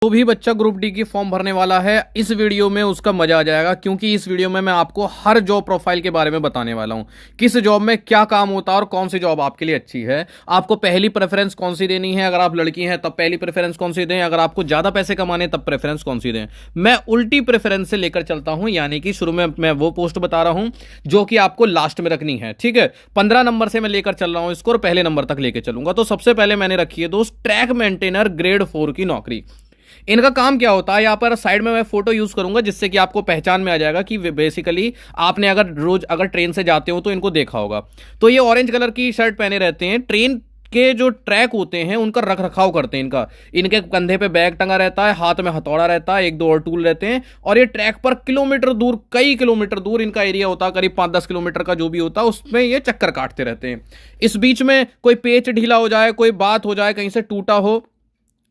तो भी बच्चा ग्रुप डी की फॉर्म भरने वाला है, इस वीडियो में उसका मजा आ जाएगा, क्योंकि इस वीडियो में मैं आपको हर जॉब प्रोफाइल के बारे में बताने वाला हूं। किस जॉब में क्या काम होता है और कौन सी जॉब आपके लिए अच्छी है, आपको पहली प्रेफरेंस कौन सी देनी है। अगर आप लड़की हैं तब पहली प्रेफरेंस कौन सी दें, अगर आपको ज्यादा पैसे कमाने तब प्रेफरेंस कौन सी दें। मैं उल्टी प्रेफरेंस से लेकर चलता हूं, यानी कि शुरू में मैं वो पोस्ट बता रहा हूं जो कि आपको लास्ट में रखनी है। ठीक है, 15 नंबर से मैं लेकर चल रहा हूं इसको और पहले नंबर तक लेकर चलूंगा। तो सबसे पहले मैंने रखी है दोस्त ट्रैक मेंटेनर ग्रेड 4 की नौकरी। इनका काम क्या होता है, यहां पर साइड में मैं फोटो यूज करूंगा जिससे कि आपको पहचान में आ जाएगा कि बेसिकली आपने अगर ट्रेन से जाते हो तो इनको देखा होगा। तो ये ऑरेंज कलर की शर्ट पहने रहते हैं, ट्रेन के जो ट्रैक होते हैं उनका रख रखाव करते हैं। इनके कंधे पे बैग टंगा रहता है, हाथ में हथौड़ा रहता है, एक दो और टूल रहते हैं, और ये ट्रैक पर किलोमीटर दूर, कई किलोमीटर दूर इनका एरिया होता है, करीब 5-10 किलोमीटर का जो भी होता है उसमें ये चक्कर काटते रहते हैं। इस बीच में कोई पेच ढीला हो जाए, कोई बात हो जाए, कहीं से टूटा हो,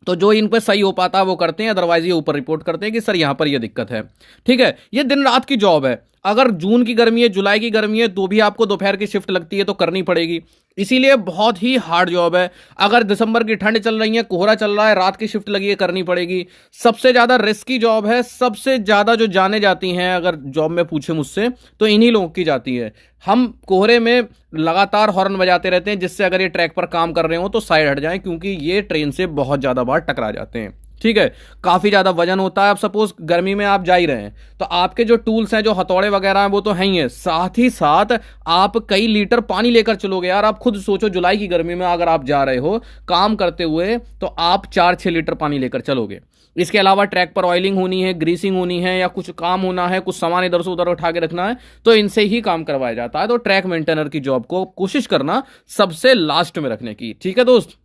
तो जो इन पे सही हो पाता है वो करते हैं, अदरवाइज ये ऊपर रिपोर्ट करते हैं कि सर यहां पर ये दिक्कत है। ठीक है, ये दिन रात की जॉब है। अगर जून की गर्मी है, जुलाई की गर्मी है, तो भी आपको दोपहर की शिफ्ट लगती है तो करनी पड़ेगी, इसीलिए बहुत ही हार्ड जॉब है। अगर दिसंबर की ठंड चल रही है, कोहरा चल रहा है, रात की शिफ्ट लगी है, करनी पड़ेगी। सबसे ज्यादा रिस्की जॉब है, सबसे ज्यादा जो जाने जाती हैं अगर जॉब में पूछे मुझसे तो इन्हीं लोगों की जाती है। हम कोहरे में लगातार हॉर्न बजाते रहते हैं जिससे अगर ये ट्रैक पर काम कर रहे हो तो साइड हट जाएं, क्योंकि ये ट्रेन से बहुत ज्यादा बार टकरा जाते हैं। ठीक है, काफी ज्यादा वजन होता है। अब सपोज गर्मी में आप जा ही रहे हैं तो आपके जो टूल्स हैं, जो हथौड़े वगैरह हैं, वो तो हैं ही है, साथ ही साथ आप कई लीटर पानी लेकर चलोगे। यार आप खुद सोचो, जुलाई की गर्मी में अगर आप जा रहे हो काम करते हुए तो आप 4-6 लीटर पानी लेकर चलोगे। इसके अलावा ट्रैक पर ऑयलिंग होनी है, ग्रीसिंग होनी है, या कुछ काम होना है, कुछ सामान इधर से उधर उठा के रखना है, तो इनसे ही काम करवाया जाता है। तो ट्रैक मेंटेनर की जॉब को कोशिश करना सबसे लास्ट में रखने की। ठीक है दोस्त,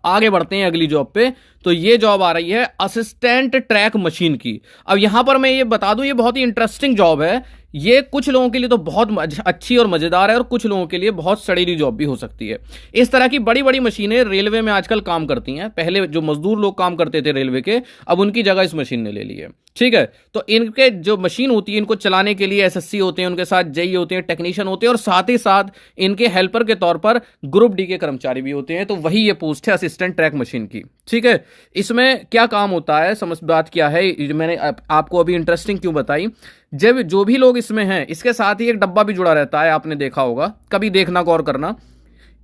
आगे बढ़ते हैं अगली जॉब पे। तो ये जॉब आ रही है असिस्टेंट ट्रैक मशीन की। अब यहां पर मैं ये बता दूं, ये बहुत ही इंटरेस्टिंग जॉब है। ये कुछ लोगों के लिए तो बहुत अच्छी और मजेदार है, और कुछ लोगों के लिए बहुत सड़ीली जॉब भी हो सकती है। इस तरह की बड़ी बड़ी मशीनें रेलवे में आजकल काम करती हैं। पहले जो मजदूर लोग काम करते थे रेलवे के, अब उनकी जगह इस मशीन ने ले ली है। ठीक है, तो इनके जो मशीन होती है, इनको चलाने के लिए एसएससी होते हैं, उनके साथ जेई होते हैं, टेक्नीशियन होते हैं, और साथ ही साथ इनके हेल्पर के तौर पर ग्रुप डी के कर्मचारी भी होते हैं। तो वही ये पोस्ट है असिस्टेंट ट्रैक मशीन की। ठीक है, इसमें क्या काम होता है, समझ बात क्या है, मैंने आपको अभी इंटरेस्टिंग क्यों बताई। जब जो भी लोग इसमें हैं, इसके साथ ही एक डब्बा भी जुड़ा रहता है, आपने देखा होगा, कभी देखना, गौर करना।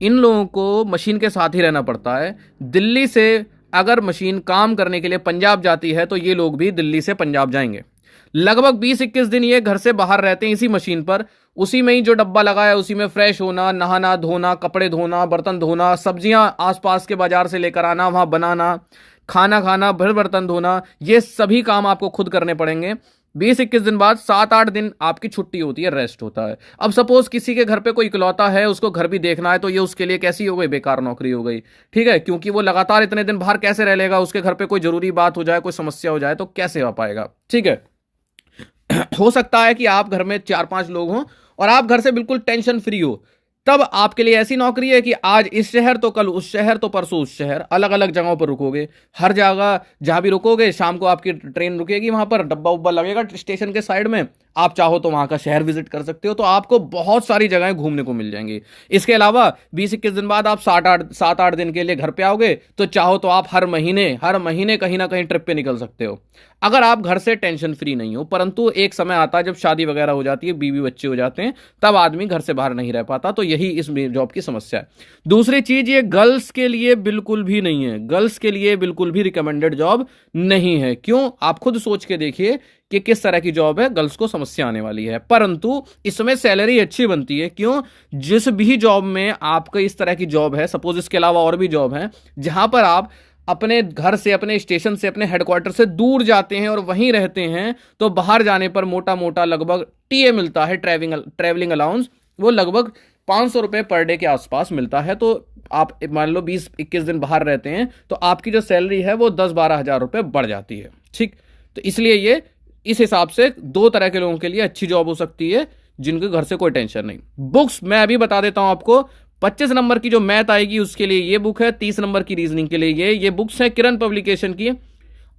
इन लोगों को मशीन के साथ ही रहना पड़ता है। दिल्ली से अगर मशीन काम करने के लिए पंजाब जाती है तो ये लोग भी दिल्ली से पंजाब जाएंगे। लगभग 20-21 दिन ये घर से बाहर रहते हैं इसी मशीन पर। उसी में ही जो डब्बा लगा है उसी में फ्रेश होना, नहाना धोना, कपड़े धोना, बर्तन धोना, सब्जियां आसपास के बाजार से लेकर आना, वहां बनाना, खाना खाना, फिर बर्तन धोना, ये सभी काम आपको खुद करने पड़ेंगे। 20-21 दिन बाद 7-8 दिन आपकी छुट्टी होती है, रेस्ट होता है। अब सपोज किसी के घर पे कोई इकलौता है, उसको घर भी देखना है, तो ये उसके लिए कैसी हो गई, बेकार नौकरी हो गई। ठीक है, क्योंकि वो लगातार इतने दिन बाहर कैसे रह लेगा, उसके घर पे कोई जरूरी बात हो जाए, कोई समस्या हो जाए तो कैसे आ पाएगा। ठीक है, हो सकता है कि आप घर में 4-5 लोग हों और आप घर से बिल्कुल टेंशन फ्री हो, तब आपके लिए ऐसी नौकरी है कि आज इस शहर तो कल उस शहर तो परसों उस शहर, अलग अलग जगहों पर रुकोगे। हर जगह जहां भी रुकोगे शाम को आपकी ट्रेन रुकेगी, वहां पर डब्बा उब्बा लगेगा स्टेशन के साइड में, आप चाहो तो वहां का शहर विजिट कर सकते हो। तो आपको बहुत सारी जगहें घूमने को मिल जाएंगी। इसके अलावा 20-21 दिन बाद आप 7-8 दिन के लिए घर पे आओगे, तो चाहो तो आप हर महीने कहीं ना कहीं ट्रिप पे निकल सकते हो, अगर आप घर से टेंशन फ्री नहीं हो। परंतु एक समय आता है जब शादी वगैरह हो जाती है, बीवी बच्चे हो जाते हैं, तब आदमी घर से बाहर नहीं रह पाता। तो यही इस जॉब की समस्या है। दूसरी चीज, ये गर्ल्स के लिए बिल्कुल भी नहीं है, गर्ल्स के लिए बिल्कुल भी रिकमेंडेड जॉब नहीं है। क्यों, आप खुद सोच के देखिए कि किस तरह की जॉब है, गर्ल्स को समस्या आने वाली है। परंतु इसमें सैलरी अच्छी बनती है। क्यों, जिस भी जॉब में आपका इस तरह की जॉब है, सपोज इसके अलावा और भी जॉब है जहां पर आप अपने घर से, अपने स्टेशन से, अपने हेडक्वार्टर से दूर जाते हैं और वहीं रहते हैं, तो बाहर जाने पर मोटा मोटा लगभग टीए मिलता है, ट्रैवलिंग अलाउंस, वो लगभग 500 रुपए पर डे के आसपास मिलता है। तो आप मान लो 20-21 दिन बाहर रहते हैं तो आपकी जो सैलरी है वो 10-12 हजार रुपए बढ़ जाती है। ठीक, तो इसलिए ये इस हिसाब से 2 तरह के लोगों के लिए अच्छी जॉब हो सकती है, जिनके घर से कोई टेंशन नहीं। बुक्स मैं अभी बता देता हूं आपको। 25 नंबर की जो मैथ आएगी उसके लिए ये बुक है, 30 नंबर की रीजनिंग के लिए ये बुक्स है किरण पब्लिकेशन की।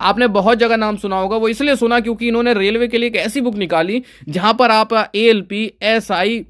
आपने बहुत जगह नाम सुना होगा, वो इसलिए सुना क्योंकि इन्होंने रेलवे के लिए एक ऐसी बुक निकाली जहां पर आप ALP, SI,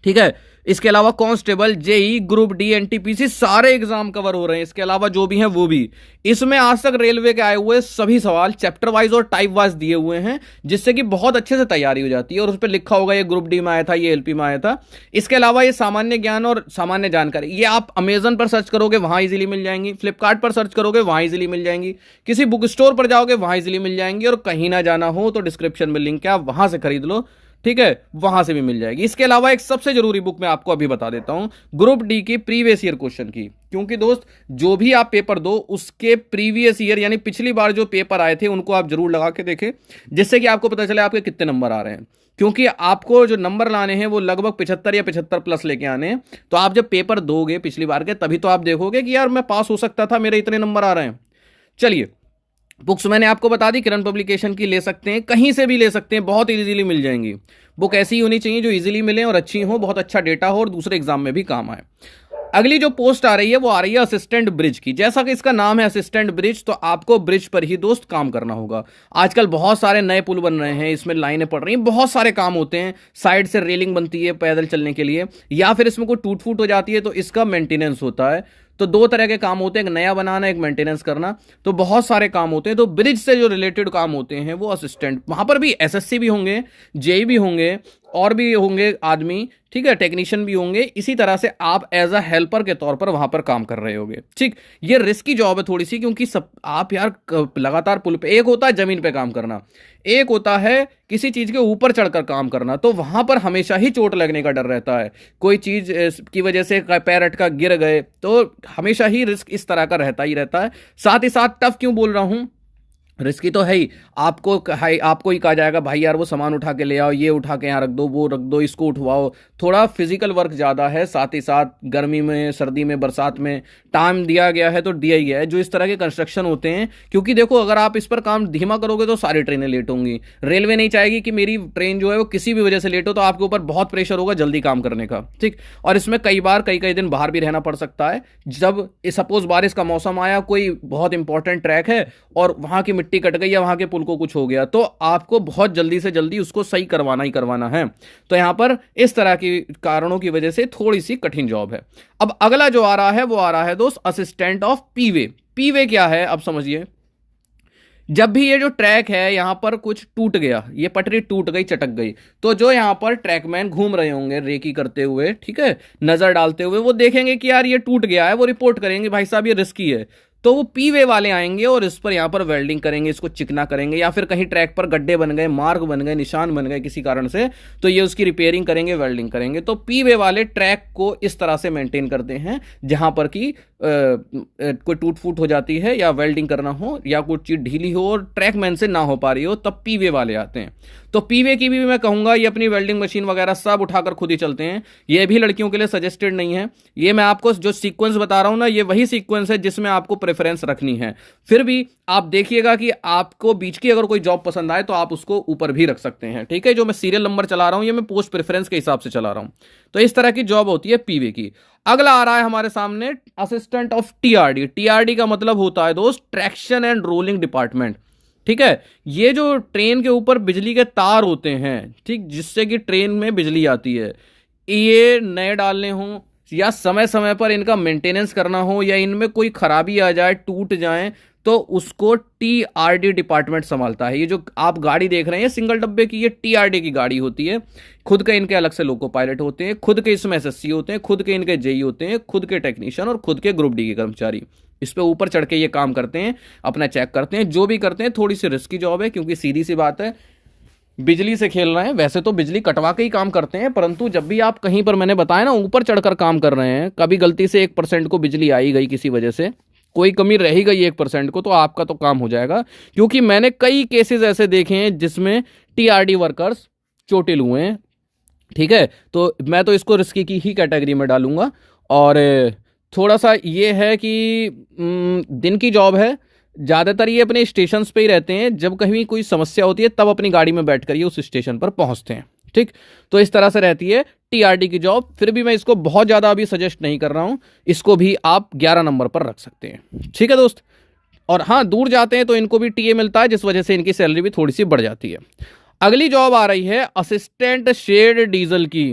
ठीक है, इसके अलावा constable, JE, group D, NTPC सारे एग्जाम कवर हो रहे हैं। इसके अलावा जो भी हैं वो भी। इसमें आज तक रेलवे के आए हुए सभी सवाल चैप्टर वाइज और टाइप वाइज दिए हुए हैं, जिससे कि बहुत अच्छे से तैयारी हो जाती है और उस पर लिखा होगा ये ग्रुप डी में आया था, ये एलपी में आया था। इसके अलावा ये सामान्य ज्ञान और सामान्य जानकारी, ये आप अमेजन पर सर्च करोगे वहां इजीली मिल जाएंगी, फ्लिपकार्ट पर सर्च करोगे वहां इजीली मिल जाएंगी, किसी बुक स्टोर पर जाओगे वहां इजीली मिल जाएंगी, और कहीं ना जाना हो तो डिस्क्रिप्शन में लिंक है, आप वहां से खरीद लो, ठीक है, वहां से भी मिल जाएगी। इसके अलावा एक सबसे जरूरी बुक मैं आपको अभी बता देता हूं, ग्रुप डी की प्रीवियस ईयर क्वेश्चन की, क्योंकि दोस्त जो भी आप पेपर दो उसके प्रीवियस ईयर यानी पिछली बार जो पेपर आए थे उनको आप जरूर लगा के देखें, जिससे कि आपको पता चले आपके कितने नंबर आ रहे हैं। क्योंकि आपको जो नंबर लाने हैं वो लगभग 75 या 75 प्लस लेके आने हैं। तो आप जब पेपर दोगे पिछली बार के, तभी तो आप देखोगे कि यार मैं पास हो सकता था, मेरे इतने नंबर आ रहे हैं। चलिए, बुक्स मैंने आपको बता दी, किरण पब्लिकेशन की ले सकते हैं, कहीं से भी ले सकते हैं, बहुत इजीली मिल जाएंगी। बुक ऐसी होनी चाहिए जो इजीली मिले और अच्छी हो, बहुत अच्छा डेटा हो और दूसरे एग्जाम में भी काम आए। अगली जो पोस्ट आ रही है वो आ रही है असिस्टेंट ब्रिज की। जैसा कि इसका नाम है असिस्टेंट ब्रिज, तो आपको ब्रिज पर ही दोस्त काम करना होगा। आजकल बहुत सारे नए पुल बन रहे हैं, इसमें लाइनें पड़ रही हैं, बहुत सारे काम होते हैं। साइड से रेलिंग बनती है पैदल चलने के लिए, या फिर इसमें कोई टूट फूट हो जाती है तो इसका मेंटेनेंस होता है। तो दो तरह के काम होते हैं, एक नया बनाना, एक मेंटेनेंस करना। तो बहुत सारे काम होते हैं। तो ब्रिज से जो रिलेटेड काम होते हैं वो असिस्टेंट, वहां पर भी एसएससी भी होंगे, जेई भी होंगे, और भी होंगे आदमी, ठीक है, टेक्नीशियन भी होंगे। इसी तरह से आप एज अ हेल्पर के तौर पर वहां पर काम कर रहे होगे। ठीक, ये रिस्की जॉब है थोड़ी सी, क्योंकि सब आप यार लगातार पुल पे, एक होता है जमीन पे काम करना, एक होता है किसी चीज के ऊपर चढ़कर काम करना। तो वहां पर हमेशा ही चोट लगने का डर रहता है, कोई चीज की वजह से पैर अटका गिर गए, तो हमेशा ही रिस्क इस तरह का रहता ही रहता है। साथ ही साथ टफ क्यों बोल रहा हूं, रिस्की तो है ही। आपको ही कहा जाएगा भाई यार वो सामान उठा के ले आओ, ये उठा के यहाँ रख दो, वो रख दो, इसको उठवाओ। थोड़ा फिजिकल वर्क ज़्यादा है। साथ ही साथ गर्मी में, सर्दी में, बरसात में टाइम दिया गया है तो दिया ही है। जो इस तरह के कंस्ट्रक्शन होते हैं, क्योंकि देखो अगर आप इस पर काम धीमा करोगे तो सारी ट्रेनें लेट होंगी। रेलवे नहीं चाहेगी कि मेरी ट्रेन जो है वो किसी भी वजह से लेट हो, तो आपके ऊपर बहुत प्रेशर होगा जल्दी काम करने का। ठीक, और इसमें कई बार कई दिन बाहर भी रहना पड़ सकता है। जब सपोज बारिश का मौसम आया, कोई बहुत इंपॉर्टेंट ट्रैक है और वहां की मिट्टी कट गई या वहां के पुल को कुछ हो गया, तो आपको बहुत जल्दी से जल्दी उसको सही करवाना ही करवाना है। तो यहां पर इस तरह की कारणों की वजह से थोड़ी सी कठिन जॉब है। अब अगला जो आ रहा है वो आ रहा है दोस्त असिस्टेंट ऑफ पीवे। पीवे क्या है अब समझिए। जब भी ये जो ट्रैक है यहां पर कुछ टूट गया, ये पटरी टूट गई, चटक गई, तो जो यहां पर ट्रैकमैन घूम रहे होंगे रेकी करते हुए, ठीक है, नजर डालते हुए, वो देखेंगे कि यार ये टूट गया है, वो रिपोर्ट करेंगे भाई साहब ये रिस्की है। तो वो पीवे वाले आएंगे और इस पर यहां पर वेल्डिंग करेंगे, इसको चिकना करेंगे, या फिर कहीं ट्रैक पर गड्ढे बन गए, मार्ग बन गए, निशान बन गए किसी कारण से, तो ये उसकी रिपेयरिंग करेंगे, वेल्डिंग करेंगे। तो पीवे वाले ट्रैक को इस तरह से मेंटेन करते हैं, जहां पर कि कोई टूट फूट हो जाती है या वेल्डिंग करना हो या कुछ चीज ढीली हो और ट्रैकमैन से ना हो पा रही हो, तब पीवे वाले आते हैं। तो पीवे की भी मैं कहूंगा ये अपनी वेल्डिंग मशीन वगैरह सब उठाकर खुद ही चलते हैं। ये भी लड़कियों के लिए सजेस्टेड नहीं है। ये मैं आपको जो सीक्वेंस बता रहा हूं ना, ये वही सीक्वेंस है जिसमें आपको प्रेफरेंस रखनी है। फिर भी आप देखिएगा कि आपको बीच की अगर कोई जॉब पसंद आए तो आप उसको ऊपर भी रख सकते हैं। ठीक है, जो मैं सीरियल नंबर चला रहा हूं ये मैं पोस्ट प्रेफरेंस के हिसाब से चला रहा हूं। तो इस तरह की जॉब होती है पीवे की। अगला आ रहा है हमारे सामने असिस्टेंट ऑफ टीआरडी। टीआरडी का मतलब होता है दोस्त ट्रैक्शन एंड रोलिंग डिपार्टमेंट। ठीक है, ये जो ट्रेन के ऊपर बिजली के तार होते हैं, ठीक, जिससे कि ट्रेन में बिजली आती है, ये नए डालने हों या समय समय पर इनका मेंटेनेंस करना हो या इनमें कोई खराबी आ जाए, टूट जाए, तो उसको टीआरडी डिपार्टमेंट संभालता है। ये जो आप गाड़ी देख रहे हैं सिंगल डब्बे की, ये टीआरडी की गाड़ी होती है। खुद के इनके अलग से लोको पायलट होते हैं, खुद के इसमें एसएससी होते हैं, खुद के इनके जेई होते हैं, खुद के टेक्नीशियन और खुद के ग्रुप डी के कर्मचारी इस पे ऊपर चढ़ के ये काम करते हैं, अपना चेक करते हैं। जो भी करते हैं थोड़ी सी रिस्की जॉब है, क्योंकि सीधी सी बात है बिजली से खेल रहे हैं। वैसे तो बिजली कटवा के ही काम करते हैं, परंतु जब भी आप कहीं पर, मैंने बताया ना, ऊपर चढ़कर काम कर रहे हैं, कभी गलती से 1% को बिजली आई गई, किसी वजह से कोई कमी रही गई 1% को, तो आपका तो काम हो जाएगा। क्योंकि मैंने कई केसेस ऐसे देखे हैं जिसमें टीआरडी वर्कर्स चोटिल हुए हैं। ठीक है, तो मैं तो इसको रिस्की की ही कैटेगरी में डालूंगा। और थोड़ा सा ये है कि दिन की जॉब है। ज़्यादातर ये अपने स्टेशन पे ही रहते हैं, जब कहीं कोई समस्या होती है तब अपनी गाड़ी में बैठ कर ये उस स्टेशन पर पहुंचते हैं। ठीक, तो इस तरह से रहती है टीआरडी की जॉब। फिर भी मैं इसको बहुत ज़्यादा अभी सजेस्ट नहीं कर रहा हूं, इसको भी आप 11 नंबर पर रख सकते हैं। ठीक है दोस्त, और हाँ, दूर जाते हैं तो इनको भी टीए मिलता है, जिस वजह से इनकी सैलरी भी थोड़ी सी बढ़ जाती है। अगली जॉब आ रही है असिस्टेंट शेड डीजल की।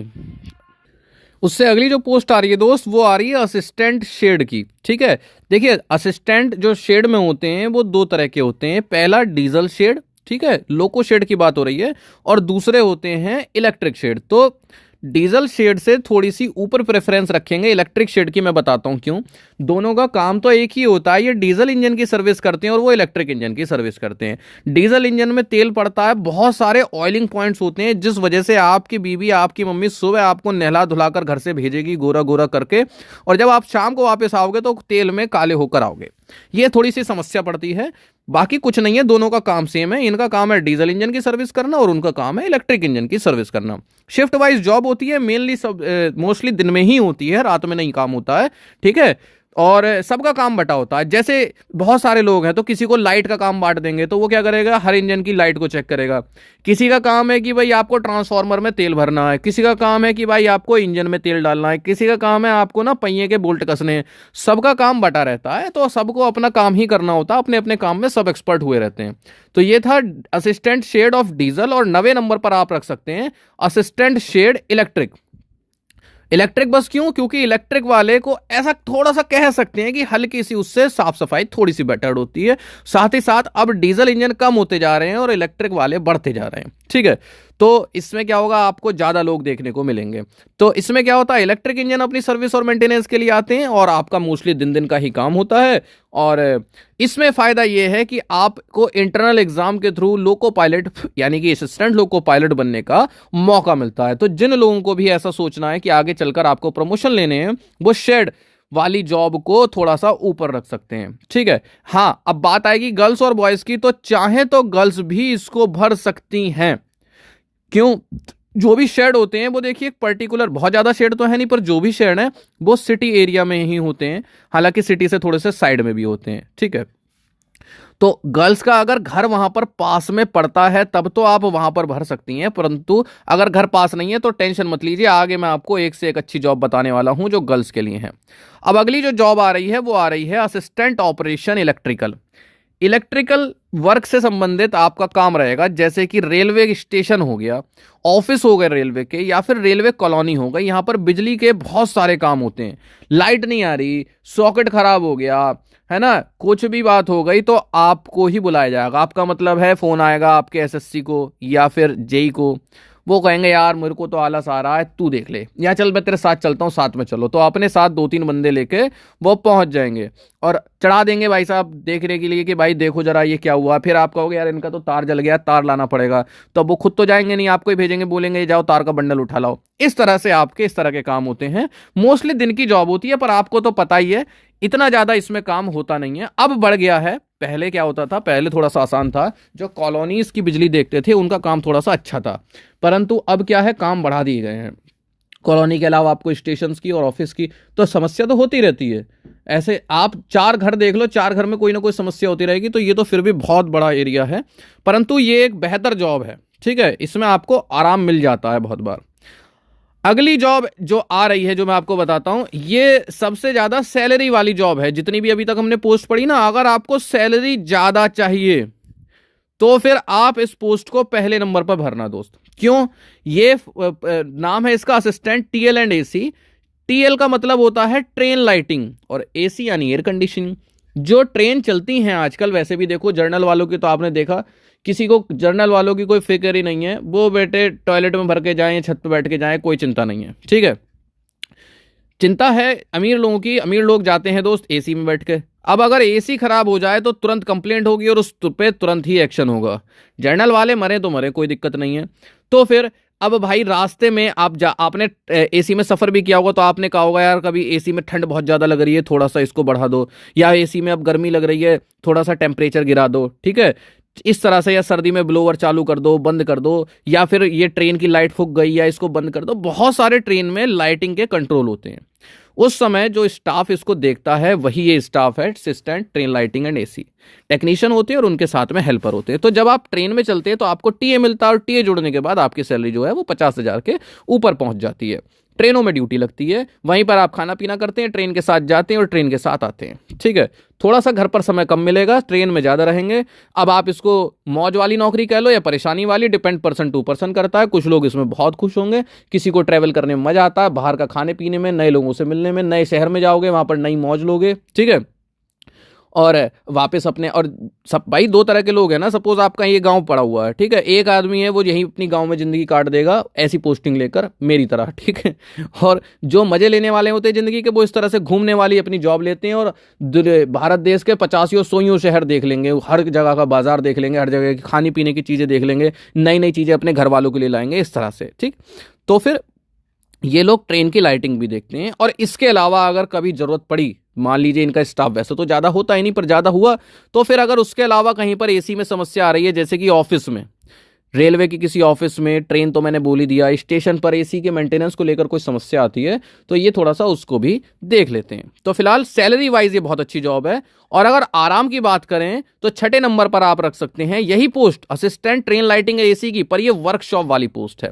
उससे अगली जो पोस्ट आ रही है दोस्त, वो आ रही है असिस्टेंट शेड की। ठीक है, देखिए असिस्टेंट जो शेड में होते हैं वो दो तरह के होते हैं। पहला डीजल शेड, ठीक है, लोको शेड की बात हो रही है, और दूसरे होते हैं इलेक्ट्रिक शेड। तो डीजल शेड से थोड़ी सी ऊपर प्रेफरेंस रखेंगे इलेक्ट्रिक शेड की, मैं बताता हूं क्यों। दोनों का काम तो एक ही होता है, ये डीजल इंजन की सर्विस करते हैं और वो इलेक्ट्रिक इंजन की सर्विस करते हैं। डीजल इंजन में तेल पड़ता है, बहुत सारे ऑयलिंग पॉइंट्स होते हैं, जिस वजह से आपकी बीवी, आपकी मम्मी सुबह आपको नहला धुलाकर घर से भेजेगी गोरा गोरा करके, और जब आप शाम को वापस आओगे तो तेल में काले होकर आओगे। ये थोड़ी सी समस्या पड़ती है, बाकी कुछ नहीं है, दोनों का काम सेम है। इनका काम है डीजल इंजन की सर्विस करना और उनका काम है इलेक्ट्रिक इंजन की सर्विस करना। शिफ्ट वाइज जॉब होती है, मेनली सब मोस्टली दिन में ही होती है, रात में नहीं काम होता है। ठीक है, और सबका काम बटा होता है। जैसे बहुत सारे लोग हैं तो किसी को लाइट का काम बांट देंगे, तो वो क्या करेगा, हर इंजन की लाइट को चेक करेगा। किसी का काम है कि भाई आपको ट्रांसफार्मर में तेल भरना है, किसी का काम है कि भाई आपको इंजन में तेल डालना है, किसी का काम है आपको ना पहिए के बोल्ट कसने हैं। सबका काम बटा रहता है, तो सबको अपना काम ही करना होता है, अपने अपने काम में सब एक्सपर्ट हुए रहते हैं। तो ये था असिस्टेंट शेड ऑफ डीजल, और 90 नंबर पर आप रख सकते हैं assistant shade electric. Electric bus क्यों, क्योंकि इलेक्ट्रिक वाले को ऐसा थोड़ा सा कह सकते हैं कि हल्की सी उससे साफ सफाई थोड़ी सी बेटर होती है। साथ ही साथ अब डीजल इंजन कम होते जा रहे हैं और इलेक्ट्रिक वाले बढ़ते जा रहे हैं। ठीक है, तो इसमें क्या होगा, आपको ज्यादा लोग देखने को मिलेंगे। तो इसमें क्या होता है, इलेक्ट्रिक इंजन अपनी सर्विस और मेंटेनेंस के लिए आते हैं और आपका मोस्टली दिन दिन का ही काम होता है। और इसमें फायदा यह है कि आपको इंटरनल एग्जाम के थ्रू लोको पायलट यानी कि असिस्टेंट लोको पायलट बनने का मौका मिलता है। तो जिन लोगों को भी ऐसा सोचना है कि आगे चलकर आपको प्रमोशन लेने हैं, वो शेड वाली जॉब को थोड़ा सा ऊपर रख सकते हैं। ठीक है, हाँ, अब बात आएगी गर्ल्स और बॉयज की, तो चाहे तो गर्ल्स भी इसको भर सकती हैं। क्यों, जो भी शेड होते हैं वो देखिए एक पर्टिकुलर, बहुत ज्यादा शेड तो है नहीं, पर जो भी शेड है वो सिटी एरिया में ही होते हैं, हालांकि सिटी से थोड़े से साइड में भी होते हैं। ठीक है, तो गर्ल्स का अगर घर वहां पर पास में पड़ता है तब तो आप वहां पर भर सकती हैं, परंतु अगर घर पास नहीं है तो टेंशन मत लीजिए, आगे मैं आपको एक से एक अच्छी जॉब बताने वाला हूं जो गर्ल्स के लिए है। अब अगली जो जॉब आ रही है वो आ रही है assistant operation electrical. Electrical work से संबंधित आपका काम रहेगा, जैसे कि रेलवे स्टेशन हो गया, ऑफिस हो गए रेलवे के, या फिर रेलवे कॉलोनी हो गई। यहां पर बिजली के बहुत सारे काम होते हैं, लाइट नहीं आ रही, सॉकेट खराब हो गया है ना, कुछ भी बात हो गई तो आपको ही बुलाया जाएगा। आपका मतलब है फोन आएगा आपके एसएससी को या फिर जेई को, वो कहेंगे यार मेरे को तो आलस आ रहा है, तू देख ले, या चल मैं तेरे साथ चलता हूँ, साथ में चलो। तो अपने साथ 2-3 बंदे लेके वो पहुंच जाएंगे और चढ़ा देंगे भाई साहब देखने के लिए कि भाई देखो जरा ये क्या हुआ। फिर आप कहोगे यार इनका तो तार जल गया, तार लाना पड़ेगा, तो वो खुद तो जाएंगे नहीं, आपको ही भेजेंगे, बोलेंगे जाओ तार का बंडल उठा लाओ। इस तरह से आपके इस तरह के काम होते हैं। मोस्टली दिन की जॉब होती है, पर आपको तो पता ही है इतना ज्यादा इसमें काम होता नहीं है। अब बढ़ गया है, पहले क्या होता था, पहले थोड़ा सा आसान था, जो कॉलोनीज की बिजली देखते थे उनका काम थोड़ा सा अच्छा था, परंतु अब क्या है, काम बढ़ा दिए गए हैं। कॉलोनी के अलावा आपको स्टेशन की और ऑफिस की तो समस्या तो होती रहती है। ऐसे आप 4 घर देख लो, 4 घर में कोई ना कोई समस्या होती रहेगी, तो ये तो फिर भी बहुत बड़ा एरिया है, परंतु ये एक बेहतर जॉब है। ठीक है, इसमें आपको आराम मिल जाता है बहुत बार। अगली जॉब जो आ रही है, जो मैं आपको बताता हूं, ये सबसे ज्यादा सैलरी वाली जॉब है। जितनी भी अभी तक हमने पोस्ट पढ़ी ना, अगर आपको सैलरी ज्यादा चाहिए तो फिर आप इस पोस्ट को पहले नंबर पर भरना दोस्त। क्यों, ये नाम है इसका assistant TL and AC. TL का मतलब होता है ट्रेन लाइटिंग, और एसी यानी एयर कंडीशनिंग। जो ट्रेन चलती हैं आजकल, वैसे भी देखो जर्नल वालों की तो आपने देखा, किसी को जर्नल वालों की कोई फिक्र ही नहीं है, वो बेटे टॉयलेट में भर के जाएं, छत पे बैठ के जाएं, कोई चिंता नहीं है। ठीक है, चिंता है अमीर लोगों की। अमीर लोग जाते हैं दोस्त एसी में बैठ के। अब अगर एसी खराब हो जाए तो तुरंत कंप्लेंट होगी और उस पे तुरंत ही एक्शन होगा। जर्नल वाले मरे तो मरे, कोई दिक्कत नहीं है। तो फिर अब भाई रास्ते में आपने एसी में सफर भी किया होगा, तो आपने कहा होगा यार कभी एसी में ठंड बहुत ज्यादा लग रही है, थोड़ा सा इसको बढ़ा दो, या एसी में अब गर्मी लग रही है, थोड़ा सा टेम्परेचर गिरा दो। ठीक है, इस तरह से, या सर्दी में ब्लोअर चालू कर दो, बंद कर दो, या फिर ये ट्रेन की लाइट फूक गई, या इसको बंद कर दो। बहुत सारे ट्रेन में लाइटिंग के कंट्रोल होते हैं। उस समय जो स्टाफ इसको देखता है वही ये स्टाफ है, assistant train lighting and AC. Technician होते हैं और उनके साथ में हेल्पर होते हैं। तो जब आप ट्रेन में चलते हैं तो आपको टीए मिलता है, और टीए जुड़ने के बाद आपकी सैलरी जो है वो 50,000 के ऊपर पहुंच जाती है। ट्रेनों में ड्यूटी लगती है, वहीं पर आप खाना पीना करते हैं, ट्रेन के साथ जाते हैं और ट्रेन के साथ आते हैं। ठीक है, थोड़ा सा घर पर समय कम मिलेगा, ट्रेन में ज़्यादा रहेंगे। अब आप इसको मौज वाली नौकरी कह लो या परेशानी वाली, डिपेंड पर्सन टू पर्सन करता है। कुछ लोग इसमें बहुत खुश होंगे, किसी को ट्रैवल करने में मजा आता है, बाहर का खाने पीने में, नए लोगों से मिलने में, नए शहर में जाओगे वहां पर नई मौज लोगे। ठीक है, और वापस अपने, और सब भाई दो तरह के लोग हैं ना, सपोज आपका ये गांव पड़ा हुआ है, ठीक है, एक आदमी है वो यही अपनी गांव में जिंदगी काट देगा ऐसी पोस्टिंग लेकर मेरी तरह, ठीक है, और जो मजे लेने वाले होते हैं जिंदगी के वो इस तरह से घूमने वाली अपनी जॉब लेते हैं और भारत देश के 50 100 शहर देख लेंगे, हर जगह का बाजार देख लेंगे, हर जगह की खाने पीने की चीजें देख लेंगे, नई नई चीजें अपने घर वालों के लिए लाएंगे, इस तरह से। ठीक, तो फिर ये लोग ट्रेन की लाइटिंग भी देखते हैं। और इसके अलावा अगर कभी जरूरत पड़ी, मान लीजिए इनका स्टाफ वैसे तो ज्यादा होता ही नहीं पर ज्यादा हुआ, तो फिर अगर उसके अलावा कहीं पर एसी में समस्या आ रही है, जैसे कि ऑफिस में, रेलवे की किसी ऑफिस में, ट्रेन तो मैंने बोल ही दिया, स्टेशन पर एसी के मेंटेनेंस को लेकर कोई समस्या आती है तो ये थोड़ा सा उसको भी देख लेते हैं। तो फिलहाल सैलरी वाइज ये बहुत अच्छी जॉब है। और अगर आराम की बात करें तो छठे नंबर पर आप रख सकते हैं यही post, assistant train lighting AC की, पर ये वर्कशॉप वाली पोस्ट है।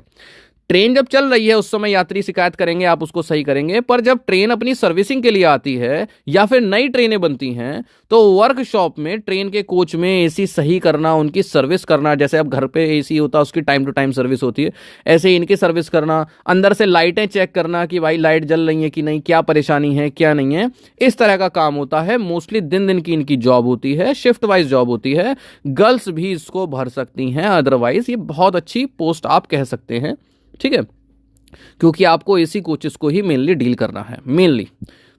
ट्रेन जब चल रही है उस समय यात्री शिकायत करेंगे, आप उसको सही करेंगे, पर जब ट्रेन अपनी सर्विसिंग के लिए आती है या फिर नई ट्रेनें बनती हैं तो वर्कशॉप में ट्रेन के कोच में एसी सही करना, उनकी सर्विस करना, जैसे अब घर पे एसी होता है उसकी टाइम टू टाइम सर्विस होती है, ऐसे ही इनकी सर्विस करना, अंदर से लाइटें चेक करना कि भाई लाइट जल रही है कि नहीं, क्या परेशानी है क्या नहीं है, इस तरह का काम होता है। मोस्टली दिन दिन की इनकी जॉब होती है, शिफ्ट वाइज जॉब होती है, गर्ल्स भी इसको भर सकती हैं, अदरवाइज ये बहुत अच्छी पोस्ट आप कह सकते हैं। ठीक है, क्योंकि आपको एसी कोचेस को ही मेनली डील करना है, मेनली,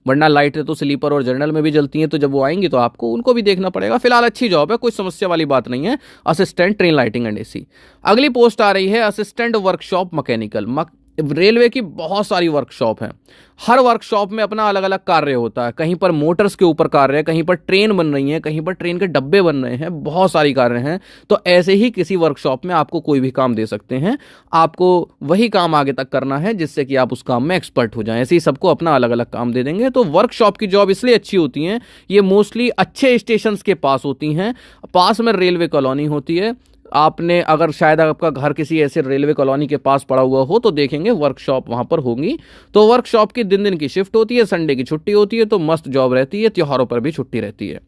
वरना लाइट तो स्लीपर और जनरल में भी जलती हैं, तो जब वो आएंगी तो आपको उनको भी देखना पड़ेगा। फिलहाल अच्छी जॉब है, कोई समस्या वाली बात नहीं है, assistant train lighting and AC. अगली पोस्ट आ रही है असिस्टेंट वर्कशॉप मैकेनिकल। रेलवे की बहुत सारी वर्कशॉप हैं, हर वर्कशॉप में अपना अलग अलग कार्य होता है, कहीं पर मोटर्स के ऊपर कार्य है, कहीं पर ट्रेन बन रही है, कहीं पर ट्रेन के डब्बे बन रहे हैं, बहुत सारी कार्य हैं। तो ऐसे ही किसी वर्कशॉप में आपको कोई भी काम दे सकते हैं, आपको वही काम आगे तक करना है जिससे कि आप उस काम में एक्सपर्ट हो जाएं। ऐसे ही सबको अपना अलग अलग काम दे देंगे। तो वर्कशॉप की जॉब इसलिए अच्छी होती है, ये मोस्टली अच्छे स्टेशन के पास होती हैं, पास में रेलवे कॉलोनी होती है। आपने अगर शायद आपका घर किसी ऐसे रेलवे कॉलोनी के पास पड़ा हुआ हो तो देखेंगे वर्कशॉप वहां पर होंगी। तो वर्कशॉप की दिन दिन की शिफ्ट होती है, संडे की छुट्टी होती है, तो मस्त जॉब रहती है, त्योहारों पर भी छुट्टी रहती है।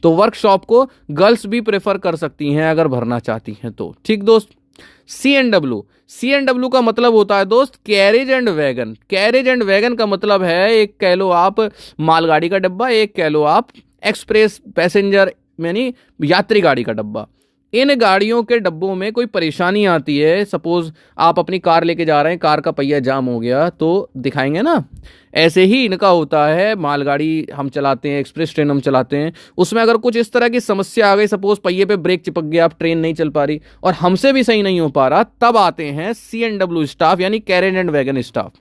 तो वर्कशॉप को गर्ल्स भी प्रेफर कर सकती हैं अगर भरना चाहती हैं तो। ठीक दोस्त, CNW का मतलब होता है दोस्त carriage and wagon. Carriage and wagon का मतलब है, एक कह लो आप मालगाड़ी का डब्बा, एक कह लो आप एक्सप्रेस पैसेंजर यानी यात्री गाड़ी का डब्बा। इन गाड़ियों के डब्बों में कोई परेशानी आती है, सपोज आप अपनी कार लेके जा रहे हैं, कार का पहिया जाम हो गया तो दिखाएंगे ना, ऐसे ही इनका होता है। मालगाड़ी हम चलाते हैं, एक्सप्रेस ट्रेन हम चलाते हैं, उसमें अगर कुछ इस तरह की समस्या आ गई, सपोज पहिए पे ब्रेक चिपक गया, अब ट्रेन नहीं चल पा रही और हमसे भी सही नहीं हो पा रहा, तब आते हैं CNW स्टाफ यानी कैरेज एंड वैगन स्टाफ।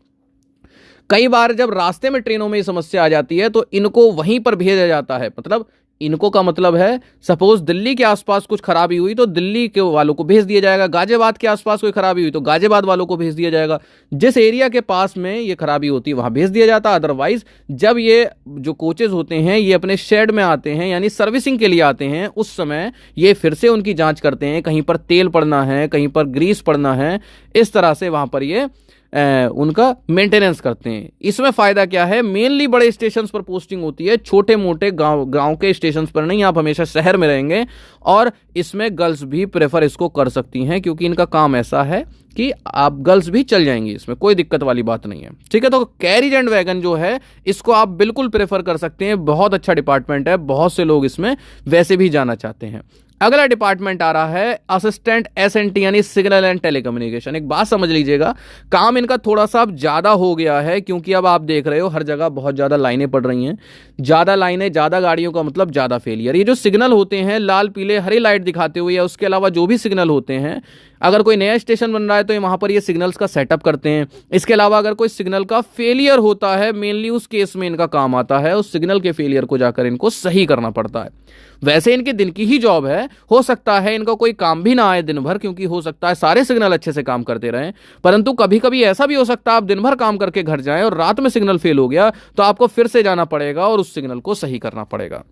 कई बार जब रास्ते में ट्रेनों में समस्या आ जाती है तो इनको वहीं पर भेजा जाता है। मतलब इनको का मतलब है, सपोज दिल्ली के आसपास कुछ खराबी हुई तो दिल्ली के वालों को भेज दिया जाएगा, गाजियाबाद के आसपास कोई खराबी हुई तो गाजियाबाद वालों को भेज दिया जाएगा, जिस एरिया के पास में ये खराबी होती है वहां भेज दिया जाता है। अदरवाइज जब ये जो कोचेज होते हैं ये अपने शेड में आते हैं यानी सर्विसिंग के लिए आते हैं, उस समय ये फिर से उनकी जांच करते हैं, कहीं पर तेल पड़ना है, कहीं पर ग्रीस पड़ना है, इस तरह से वहां पर ये उनका मेंटेनेंस करते हैं। इसमें फायदा क्या है, मेनली बड़े स्टेशंस पर पोस्टिंग होती है, छोटे मोटे गांव के स्टेशंस पर नहीं, आप हमेशा शहर में रहेंगे। और इसमें गर्ल्स भी प्रेफर इसको कर सकती हैं क्योंकि इनका काम ऐसा है कि आप गर्ल्स भी चल जाएंगी, इसमें कोई दिक्कत वाली बात नहीं है। ठीक है, तो कैरेज एंड वैगन जो है इसको आप बिल्कुल प्रेफर कर सकते हैं, बहुत अच्छा डिपार्टमेंट है, बहुत से लोग इसमें वैसे भी जाना चाहते हैं। अगला डिपार्टमेंट आ रहा है असिस्टेंट SNT यानी सिग्नल एंड टेलीकम्युनिकेशन। एक बात समझ लीजिएगा, काम इनका थोड़ा सा अब ज्यादा हो गया है क्योंकि अब आप देख रहे हो हर जगह बहुत ज्यादा लाइनें पड़ रही हैं, ज्यादा लाइनें, ज्यादा गाड़ियों का मतलब ज्यादा फेलियर। ये जो सिग्नल होते हैं लाल पीले हरी लाइट दिखाते हुए या उसके अलावा जो भी सिग्नल होते हैं, अगर कोई नया स्टेशन बन रहा है तो वहां पर ये सिग्नल्स का सेटअप करते हैं। इसके अलावा अगर कोई सिग्नल का फेलियर होता है, मेनली उस केस में इनका काम आता है, उस सिग्नल के फेलियर को जाकर इनको सही करना पड़ता है। वैसे इनके दिन की ही जॉब है, हो सकता है इनका कोई काम भी ना आए दिन भर, क्योंकि हो सकता है सारे सिग्नल अच्छे से काम करते रहें, परंतु कभी कभी ऐसा भी हो सकता है आप दिन भर काम करके घर जाएं और रात में सिग्नल फेल हो गया तो आपको फिर से जाना पड़ेगा और उस सिग्नल को सही करना पड़ेगा।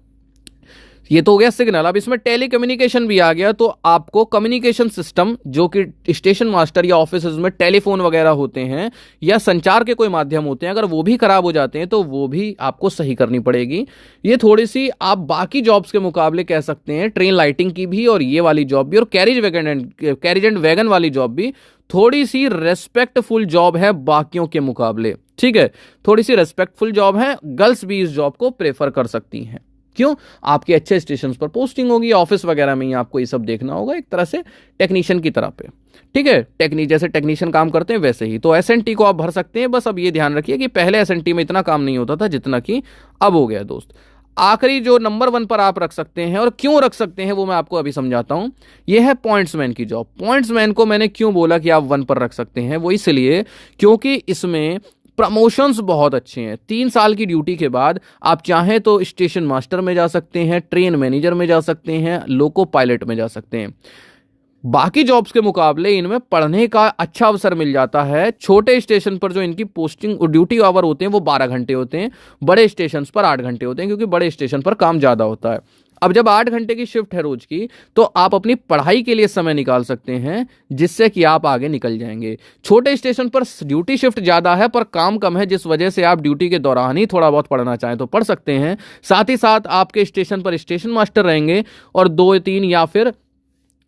ये तो हो गया सिग्नल। अब इसमें टेली कम्युनिकेशन भी आ गया, तो आपको कम्युनिकेशन सिस्टम जो कि स्टेशन मास्टर या ऑफिस में टेलीफोन वगैरह होते हैं या संचार के कोई माध्यम होते हैं, अगर वो भी खराब हो जाते हैं तो वो भी आपको सही करनी पड़ेगी। ये थोड़ी सी आप बाकी जॉब्स के मुकाबले कह सकते हैं, ट्रेन लाइटिंग की भी और ये वाली जॉब भी और कैरिज एंड वैगन वाली जॉब भी थोड़ी सी रेस्पेक्टफुल जॉब है बाकियों के मुकाबले। ठीक है, थोड़ी सी रेस्पेक्टफुल जॉब है, गर्ल्स भी इस जॉब को प्रेफर कर सकती हैं। क्यों? आपके अच्छे स्टेशन पर पोस्टिंग होगी, ऑफिस वगैरह में ही आपको ये सब देखना होगा, एक तरह से टेक्नीशियन की तरह पे। ठीक है, जैसे टेक्नीशियन काम करते हैं वैसे ही। तो एसएनटी को आप भर सकते हैं। बस अब ये ध्यान रखिए कि पहले एसएनटी में इतना काम नहीं होता था जितना कि अब हो गया दोस्त। आखिरी जो नंबर 1 पर आप रख सकते हैं, और क्यों रख सकते हैं वो मैं आपको अभी समझाता हूं। यह है पॉइंट्समैन की जॉब। पॉइंट्समैन को मैंने क्यों बोला कि आप 1 पर रख सकते हैं, वो इसलिए क्योंकि इसमें प्रमोशंस बहुत अच्छे हैं। 3 साल की ड्यूटी के बाद आप चाहें तो स्टेशन मास्टर में जा सकते हैं, ट्रेन मैनेजर में जा सकते हैं, लोको पायलट में जा सकते हैं। बाकी जॉब्स के मुकाबले इनमें पढ़ने का अच्छा अवसर मिल जाता है। छोटे स्टेशन पर जो इनकी पोस्टिंग और ड्यूटी आवर होते हैं वो 12 घंटे होते हैं, बड़े स्टेशन पर 8 घंटे होते हैं, क्योंकि बड़े स्टेशन पर काम ज़्यादा होता है। अब जब 8 घंटे की शिफ्ट है रोज की, तो आप अपनी पढ़ाई के लिए समय निकाल सकते हैं, जिससे कि आप आगे निकल जाएंगे। छोटे स्टेशन पर ड्यूटी शिफ्ट ज़्यादा है पर काम कम है, जिस वजह से आप ड्यूटी के दौरान ही थोड़ा बहुत पढ़ना चाहें तो पढ़ सकते हैं। साथ ही साथ आपके स्टेशन पर स्टेशन मास्टर रहेंगे और 2-3 या फिर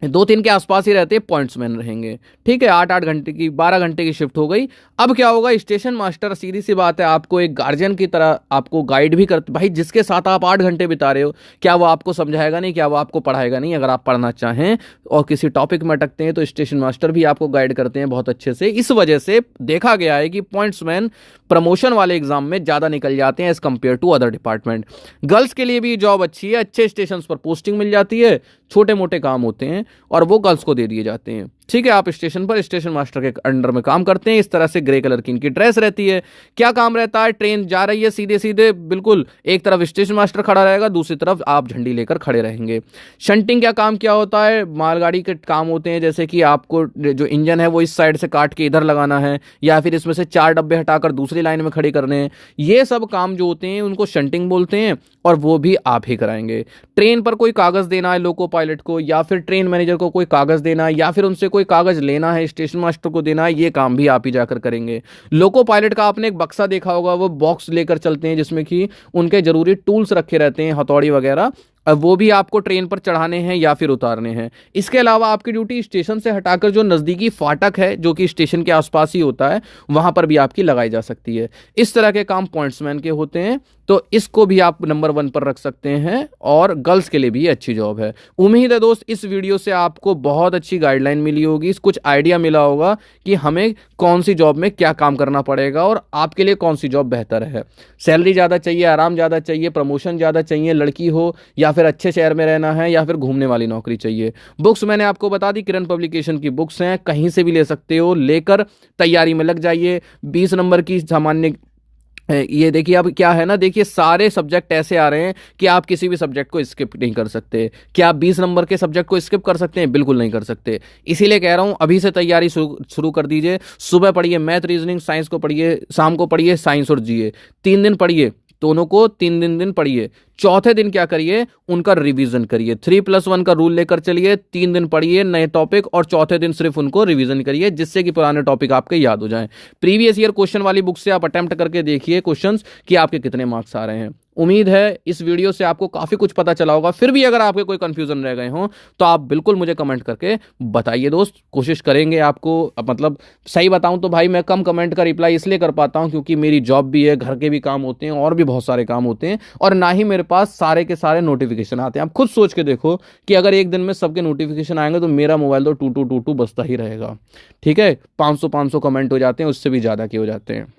2-3 के आसपास ही रहते हैं पॉइंट्समैन रहेंगे। ठीक है, 8-8 घंटे की 12 घंटे की शिफ्ट हो गई। अब क्या होगा, स्टेशन मास्टर सीधी सी बात है आपको एक गार्जियन की तरह आपको गाइड भी करते। भाई जिसके साथ आप 8 घंटे बिता रहे हो, क्या वो आपको समझाएगा नहीं, क्या वो आपको पढ़ाएगा नहीं? अगर आप पढ़ना चाहें और किसी टॉपिक में अटकते हैं तो स्टेशन मास्टर भी आपको गाइड करते हैं बहुत अच्छे से। इस वजह से देखा गया है कि पॉइंट्समैन प्रमोशन वाले एग्जाम में ज़्यादा निकल जाते हैं as compare to other department. Girls के लिए भी जॉब अच्छी है, अच्छे स्टेशन पर पोस्टिंग मिल जाती है, छोटे मोटे काम होते हैं और वो गर्ल्स को दे दिए जाते हैं। ठीक है, आप स्टेशन पर स्टेशन मास्टर के अंडर में काम करते हैं। इस तरह से ग्रे कलर की इनकी ड्रेस रहती है। क्या काम रहता है, ट्रेन जा रही है सीधे सीधे, बिल्कुल एक तरफ स्टेशन मास्टर खड़ा रहेगा, दूसरी तरफ आप झंडी लेकर खड़े रहेंगे। शंटिंग क्या काम क्या होता है, मालगाड़ी के काम होते हैं, जैसे कि आपको जो इंजन है वो इस साइड से काट के इधर लगाना है, या फिर इसमें से 4 डब्बे हटाकर दूसरी लाइन में खड़े करने हैं। ये सब काम जो होते हैं उनको शंटिंग बोलते हैं, और वो भी आप ही कराएंगे। ट्रेन पर कोई कागज देना है लोको पायलट को, या फिर ट्रेन मैनेजर को कोई कागज देना है, या फिर उनसे कोई कागज लेना है, स्टेशन मास्टर को देना है, ये काम भी आप ही जाकर करेंगे। लोको पायलट का आपने एक बक्सा देखा होगा, वो बॉक्स लेकर चलते हैं जिसमें कि उनके जरूरी टूल्स रखे रहते हैं, हथौड़ी वगैरह, अब वो भी आपको ट्रेन पर चढ़ाने हैं या फिर उतारने हैं। इसके अलावा आपकी ड्यूटी स्टेशन से हटाकर जो नज़दीकी फाटक है जो कि स्टेशन के आसपास ही होता है, वहां पर भी आपकी लगाई जा सकती है। इस तरह के काम पॉइंट्समैन के होते हैं, तो इसको भी आप नंबर 1 पर रख सकते हैं, और गर्ल्स के लिए भी अच्छी जॉब है। उम्मीद है दोस्त इस वीडियो से आपको बहुत अच्छी गाइडलाइन मिली होगी, कुछ आइडिया मिला होगा कि हमें कौन सी जॉब में क्या काम करना पड़ेगा और आपके लिए कौन सी जॉब बेहतर है। सैलरी ज़्यादा चाहिए, आराम ज़्यादा चाहिए, प्रमोशन ज़्यादा चाहिए, लड़की हो या फिर अच्छे शहर में रहना है, या फिर घूमने वाली नौकरी चाहिए। बुक्स मैंने आपको बता दी, किरण पब्लिकेशन की बुक्स हैं, कहीं से भी ले सकते हो, लेकर तैयारी में लग जाइए। 20 नंबर की सामान्य, ये देखिए अब क्या है ना, देखिए सारे सब्जेक्ट ऐसे आ रहे हैं कि आप किसी भी सब्जेक्ट को स्किप नहीं कर सकते। क्या आप 20 नंबर के सब्जेक्ट को स्किप कर सकते हैं? बिल्कुल नहीं कर सकते। इसीलिए कह रहा हूं अभी से तैयारी शुरू कर दीजिए। सुबह पढ़िए मैथ रीजनिंग साइंस को पढ़िए, शाम को पढ़िए साइंस और जीए, 3 दिन पढ़िए, दोनों को 3 दिन पढ़िए। चौथे दिन क्या करिए, उनका रिवीजन करिए। 3+1 का रूल लेकर चलिए, 3 दिन पढ़िए नए टॉपिक, और चौथे दिन सिर्फ उनको रिवीजन करिए, जिससे कि पुराने टॉपिक आपके याद हो जाएं। प्रीवियस ईयर क्वेश्चन वाली बुक से आप अटेम्प्ट करके देखिए क्वेश्चंस कि आपके कितने मार्क्स आ रहे हैं। उम्मीद है इस वीडियो से आपको काफी कुछ पता चला होगा। फिर भी अगर आपके कोई कंफ्यूजन रह गए हो तो आप बिल्कुल मुझे कमेंट करके बताइए दोस्त, कोशिश करेंगे आपको, मतलब सही बताऊं तो भाई मैं कम कमेंट का रिप्लाई इसलिए कर पाता हूं क्योंकि मेरी जॉब भी है, घर के भी काम होते हैं और भी बहुत सारे काम होते हैं, और ना ही मेरे पास सारे के सारे नोटिफिकेशन आते हैं। आप खुद सोच के देखो कि अगर एक दिन में सबके नोटिफिकेशन आएंगे तो मेरा मोबाइल तो टू टू बजता ही रहेगा। ठीक है, 500 कमेंट हो जाते हैं, उससे भी ज्यादा के हो जाते हैं।